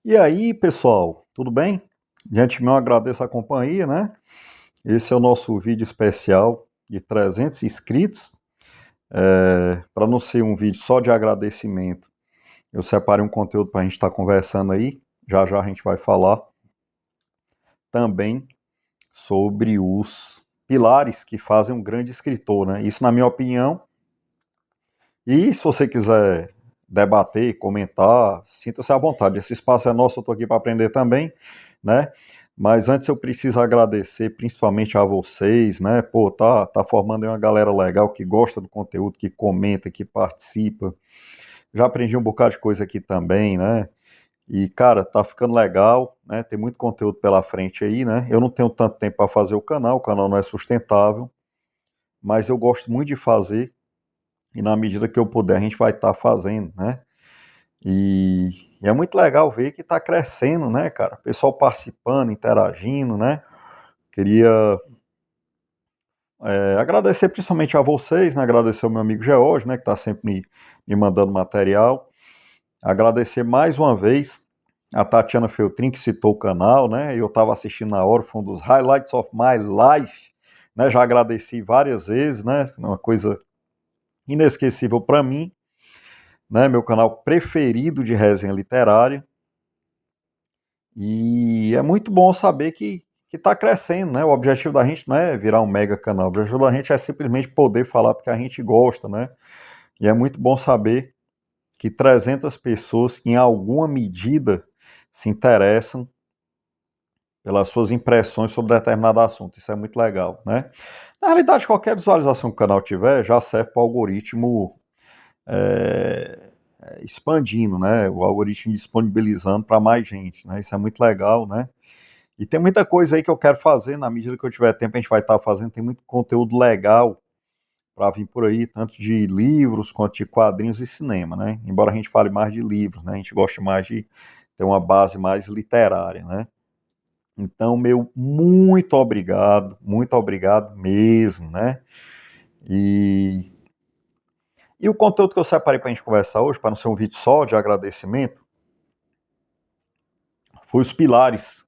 E aí, pessoal, tudo bem? De antemão agradeço a companhia, né? Esse é o nosso vídeo especial de 300 inscritos. Para não ser um vídeo só de agradecimento, eu separei um conteúdo para a gente estar conversando aí. Já já a gente vai falar também sobre os pilares que fazem um grande escritor, né? Isso na minha opinião. E se você quiser debater, comentar, sinta-se à vontade. Esse espaço é nosso, eu estou aqui para aprender também, né? Mas antes eu preciso agradecer principalmente a vocês, né? Pô, tá formando aí uma galera legal que gosta do conteúdo, que comenta, que participa. Já aprendi um bocado de coisa aqui também, né? E, cara, tá ficando legal, né? Tem muito conteúdo pela frente aí, né? Eu não tenho tanto tempo para fazer o canal não é sustentável, mas eu gosto muito de fazer e na medida que eu puder a gente vai estar fazendo, né? E é muito legal ver que está crescendo, né, cara? Pessoal participando, interagindo, né? Queria agradecer principalmente a vocês, né? Agradecer ao meu amigo George, né? Que está sempre me mandando material. Agradecer mais uma vez a Tatiana Feltrin, que citou o canal, né? Eu estava assistindo na hora, foi um dos highlights of my life, né? Já agradeci várias vezes, né? Uma coisa inesquecível para mim, né? Meu canal preferido de resenha literária. E é muito bom saber que está crescendo, né? O objetivo da gente não é virar um mega canal, o objetivo da gente é simplesmente poder falar porque a gente gosta, né? E é muito bom saber que 300 pessoas, em alguma medida, se interessam pelas suas impressões sobre determinado assunto. Isso é muito legal, né? Na realidade, qualquer visualização que o canal tiver já serve para o algoritmo é, expandindo, né? O algoritmo disponibilizando para mais gente, né? Isso é muito legal, né? E tem muita coisa aí que eu quero fazer, na medida que eu tiver tempo a gente vai estar fazendo, tem muito conteúdo legal para vir por aí, tanto de livros quanto de quadrinhos e cinema, né? Embora a gente fale mais de livros, né? A gente gosta mais de ter uma base mais literária, né? Então, meu muito obrigado mesmo, né? E, e o conteúdo que eu separei para a gente conversar hoje, para não ser um vídeo só de agradecimento, foi os pilares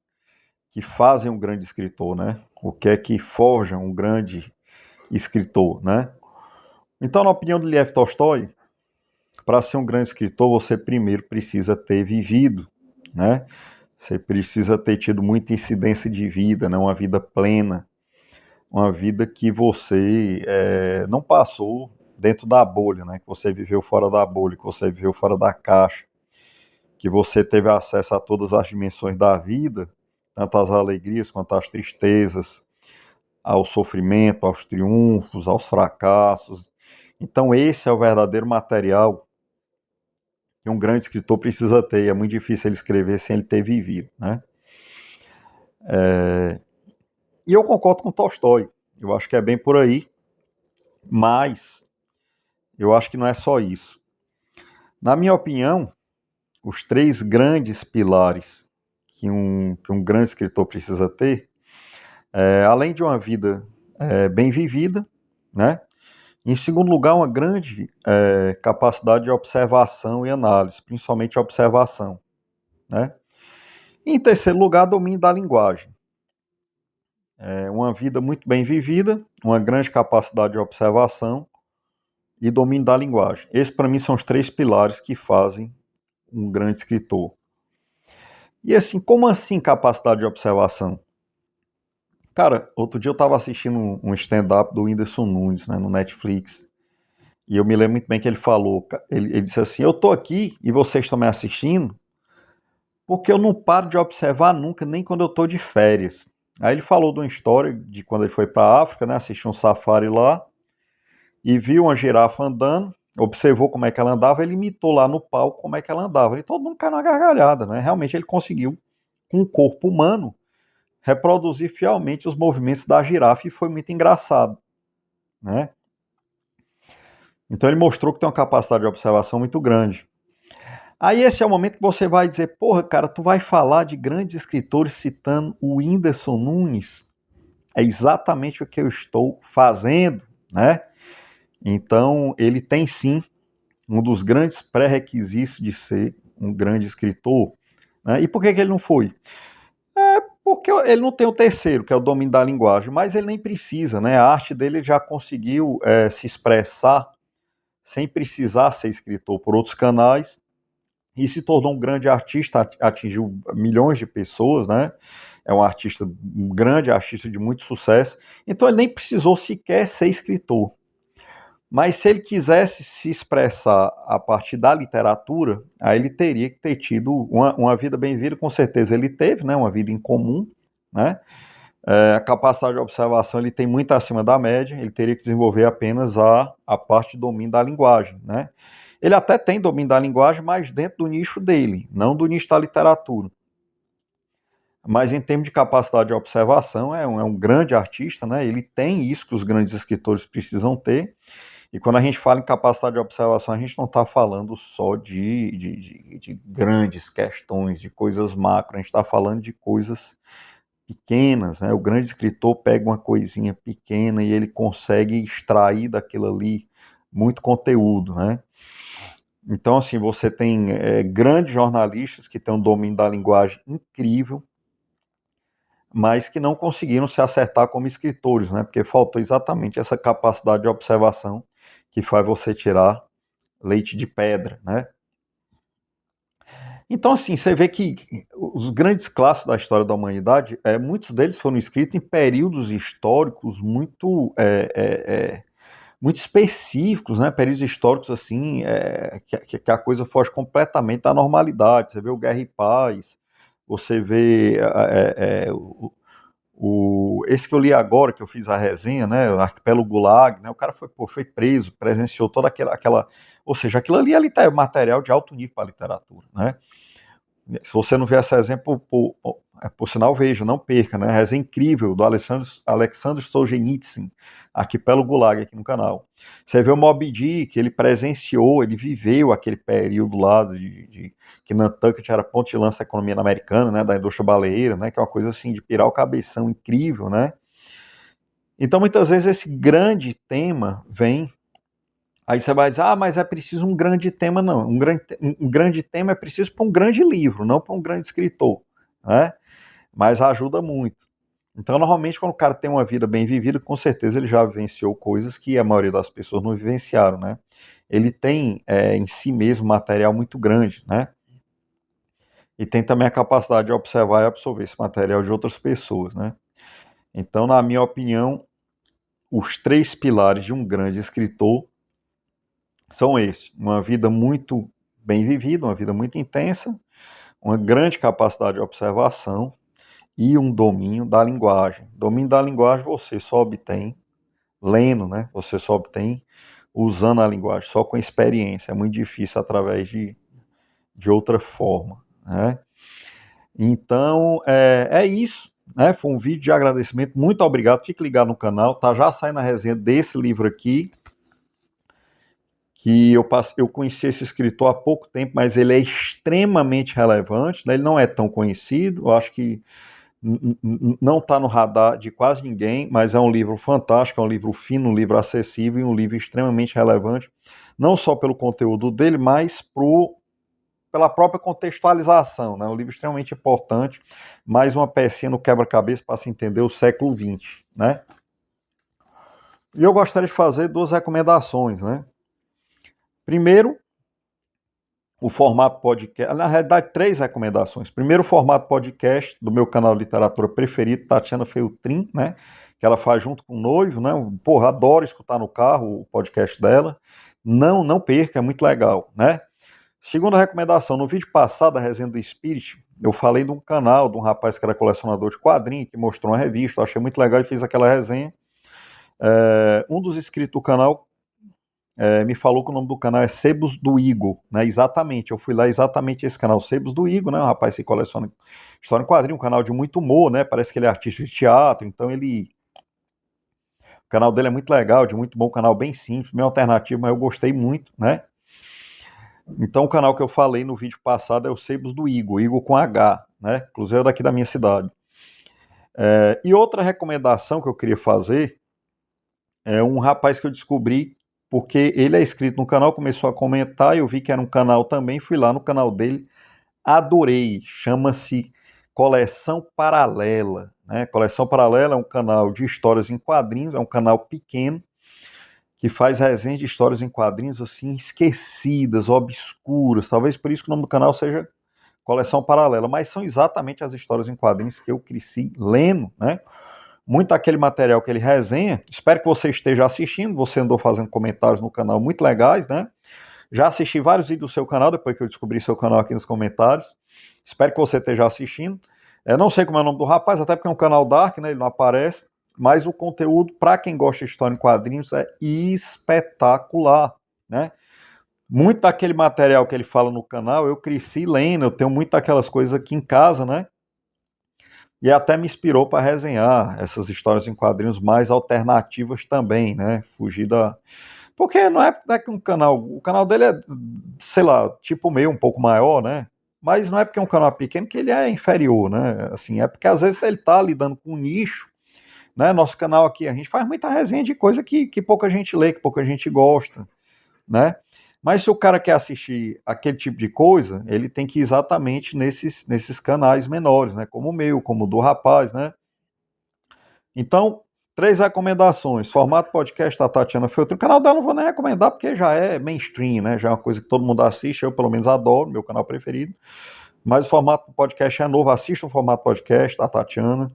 que fazem um grande escritor, né? O que é que forja um grande escritor, né? Então, na opinião de Lev Tolstói, para ser um grande escritor, você primeiro precisa ter vivido, né? Você precisa ter tido muita incidência de vida, né? Uma vida plena, uma vida que você não passou dentro da bolha, né? Que você viveu fora da bolha, que você viveu fora da caixa, que você teve acesso a todas as dimensões da vida, tanto as alegrias quanto as tristezas, ao sofrimento, aos triunfos, aos fracassos. Então, esse é o verdadeiro material que um grande escritor precisa ter. E é muito difícil ele escrever sem ele ter vivido, né? E eu concordo com Tolstói. Eu acho que é bem por aí, mas eu acho que não é só isso. Na minha opinião, os três grandes pilares que um grande escritor precisa ter, além de uma vida bem vivida, né? Em segundo lugar, uma grande capacidade de observação e análise, principalmente observação, né? Em terceiro lugar, domínio da linguagem. Uma vida muito bem vivida, uma grande capacidade de observação e domínio da linguagem. Esses, para mim, são os três pilares que fazem um grande escritor. E assim, como assim capacidade de observação? Cara, outro dia eu estava assistindo um stand-up do Whindersson Nunes, né, no Netflix, e eu me lembro muito bem que ele falou, ele disse assim, eu tô aqui e vocês estão me assistindo porque eu não paro de observar nunca, nem quando eu tô de férias. Aí ele falou de uma história de quando ele foi para a África, né, assistiu um safari lá, e viu uma girafa andando, observou como é que ela andava, ele imitou lá no palco como é que ela andava, e todo mundo caiu na gargalhada, né, realmente ele conseguiu, com o corpo humano, reproduzir fielmente os movimentos da girafa, e foi muito engraçado, né. Então ele mostrou que tem uma capacidade de observação muito grande. Aí esse é o momento que você vai dizer, porra, cara, tu vai falar de grandes escritores citando o Whindersson Nunes? É exatamente o que eu estou fazendo, né? Então, ele tem sim um dos grandes pré-requisitos de ser um grande escritor, né? E por que ele não foi? Porque ele não tem o terceiro, que é o domínio da linguagem, mas ele nem precisa, né? A arte dele já conseguiu se expressar sem precisar ser escritor por outros canais e se tornou um grande artista, atingiu milhões de pessoas, né? É um grande artista de muito sucesso. Então ele nem precisou sequer ser escritor. Mas se ele quisesse se expressar a partir da literatura, aí ele teria que ter tido uma vida bem-vinda, com certeza ele teve, né? Uma vida em comum, né? A capacidade de observação ele tem muito acima da média, ele teria que desenvolver apenas a parte de domínio da linguagem, né? Ele até tem domínio da linguagem, mas dentro do nicho dele, não do nicho da literatura. Mas em termos de capacidade de observação, é um grande artista, né? Ele tem isso que os grandes escritores precisam ter. E quando a gente fala em capacidade de observação, a gente não está falando só de grandes questões, de coisas macro, a gente está falando de coisas pequenas, né? O grande escritor pega uma coisinha pequena e ele consegue extrair daquilo ali muito conteúdo, né? Então, assim, você tem grandes jornalistas que têm um domínio da linguagem incrível, mas que não conseguiram se acertar como escritores, né? Porque faltou exatamente essa capacidade de observação que faz você tirar leite de pedra, né? Então, assim, você vê que os grandes clássicos da história da humanidade, muitos deles foram escritos em períodos históricos muito específicos, né? Períodos históricos, assim, que a coisa foge completamente da normalidade. Você vê o Guerra e Paz, você vê esse que eu li agora, que eu fiz a resenha, né, o Arquipélago Gulag, né, o cara foi preso, presenciou toda ou seja, aquilo ali é material de alto nível para a literatura, né. Se você não vê esse exemplo, por sinal, veja, não perca, né? Resenha incrível do Alexander Solzhenitsyn, Arquipélago Gulag, aqui no canal. Você vê o Moby Dick, ele presenciou, ele viveu aquele período lá que Nantucket era ponto de lança da economia americana, né? Da indústria baleeira, né? Que é uma coisa assim de pirar o cabeção incrível, né? Então, muitas vezes, esse grande tema vem. Aí você vai dizer, mas é preciso um grande tema, não. Um grande tema é preciso para um grande livro, não para um grande escritor, né? Mas ajuda muito. Então, normalmente, quando o cara tem uma vida bem vivida, com certeza ele já vivenciou coisas que a maioria das pessoas não vivenciaram, né? Ele tem em si mesmo material muito grande, né? E tem também a capacidade de observar e absorver esse material de outras pessoas, né? Então, na minha opinião, os três pilares de um grande escritor são esses: uma vida muito bem vivida, uma vida muito intensa, uma grande capacidade de observação e um domínio da linguagem. Domínio da linguagem você só obtém lendo, né? Você só obtém usando a linguagem, só com experiência. É muito difícil através de outra forma, né? Então, é isso. Né? Foi um vídeo de agradecimento. Muito obrigado. Fique ligado no canal. Tá já saindo a resenha desse livro aqui, que eu conheci esse escritor há pouco tempo, mas ele é extremamente relevante, né? Ele não é tão conhecido, eu acho que não está no radar de quase ninguém, mas é um livro fantástico, é um livro fino, um livro acessível e um livro extremamente relevante, não só pelo conteúdo dele, mas pela própria contextualização, né? Um livro extremamente importante, mais uma pecinha no quebra-cabeça para se entender o século XX, né? E eu gostaria de fazer duas recomendações, né? Primeiro, o formato podcast, na realidade, três recomendações. Primeiro, o formato podcast do meu canal de literatura preferido, Tatiana Feltrin, né? Que ela faz junto com o noivo, né? Porra, adoro escutar no carro o podcast dela. Não perca, é muito legal, né? Segunda recomendação, no vídeo passado, a resenha do Spirit, eu falei de um canal, de um rapaz que era colecionador de quadrinhos, que mostrou uma revista, eu achei muito legal e fiz aquela resenha. Um dos inscritos do canal me falou que o nome do canal é Sebos do Igor, né? Exatamente, eu fui lá exatamente esse canal, Sebos do Igor, né? Um rapaz que coleciona história em quadrinho, um canal de muito humor, né? Parece que ele é artista de teatro, então o canal dele é muito legal, de muito bom, um canal bem simples, meio alternativo, mas eu gostei muito, né? Então o canal que eu falei no vídeo passado é o Sebos do Igor, Igor com H, né? Inclusive é daqui da minha cidade. E outra recomendação que eu queria fazer é um rapaz que eu descobri porque ele é inscrito no canal, começou a comentar, eu vi que era um canal também, fui lá no canal dele, adorei, chama-se Coleção Paralela, né? Coleção Paralela é um canal de histórias em quadrinhos, é um canal pequeno, que faz resenha de histórias em quadrinhos, assim, esquecidas, obscuras, talvez por isso que o nome do canal seja Coleção Paralela, mas são exatamente as histórias em quadrinhos que eu cresci lendo, né? Muito aquele material que ele resenha, espero que você esteja assistindo, você andou fazendo comentários no canal muito legais, né? Já assisti vários vídeos do seu canal, depois que eu descobri seu canal aqui nos comentários, espero que você esteja assistindo. Não sei como é o nome do rapaz, até porque é um canal dark, né? Ele não aparece, mas o conteúdo, para quem gosta de história em quadrinhos, é espetacular, né? Muito daquele material que ele fala no canal, eu cresci lendo, eu tenho muito daquelas coisas aqui em casa, né? E até me inspirou para resenhar essas histórias em quadrinhos mais alternativas também, né? Fugir da. Porque não é que o canal dele é, sei lá, tipo meio um pouco maior, né? Mas não é porque é um canal pequeno que ele é inferior, né? Assim, é porque às vezes ele tá lidando com um nicho, né? Nosso canal aqui, a gente faz muita resenha de coisa que pouca gente lê, que pouca gente gosta, né? Mas se o cara quer assistir aquele tipo de coisa, ele tem que ir exatamente nesses canais menores, né? Como o meu, como o do rapaz, né? Então, três recomendações. Formato podcast da Tatiana Feltrin. O canal dela não vou nem recomendar porque já é mainstream, né? Já é uma coisa que todo mundo assiste, eu pelo menos adoro, meu canal preferido. Mas o formato podcast é novo. Assista o formato podcast da Tatiana.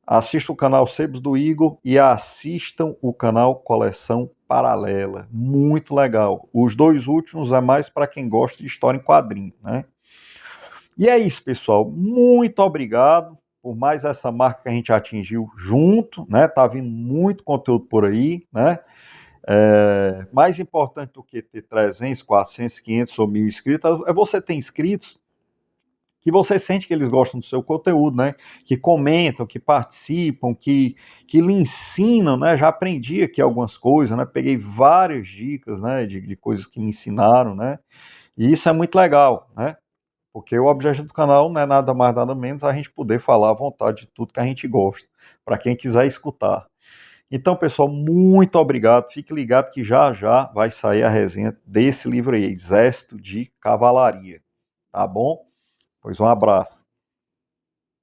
Assista o canal Sebos do Igor e assistam o canal Coleção Paralela. Muito legal. Os dois últimos é mais para quem gosta de história em quadrinho, né? E é isso, pessoal. Muito obrigado por mais essa marca que a gente atingiu junto, né? Tá vindo muito conteúdo por aí, né? Mais importante do que ter 300, 400, 500 ou 1.000 inscritos é você ter inscritos que você sente que eles gostam do seu conteúdo, né? Que comentam, que participam, que lhe ensinam, né? Já aprendi aqui algumas coisas, né? Peguei várias dicas, né? De coisas que me ensinaram, né? E isso é muito legal, né? Porque o objetivo do canal não é nada mais, nada menos a gente poder falar à vontade de tudo que a gente gosta, para quem quiser escutar. Então, pessoal, muito obrigado. Fique ligado que já já vai sair a resenha desse livro aí, Exército de Cavalaria. Tá bom? Pois um abraço.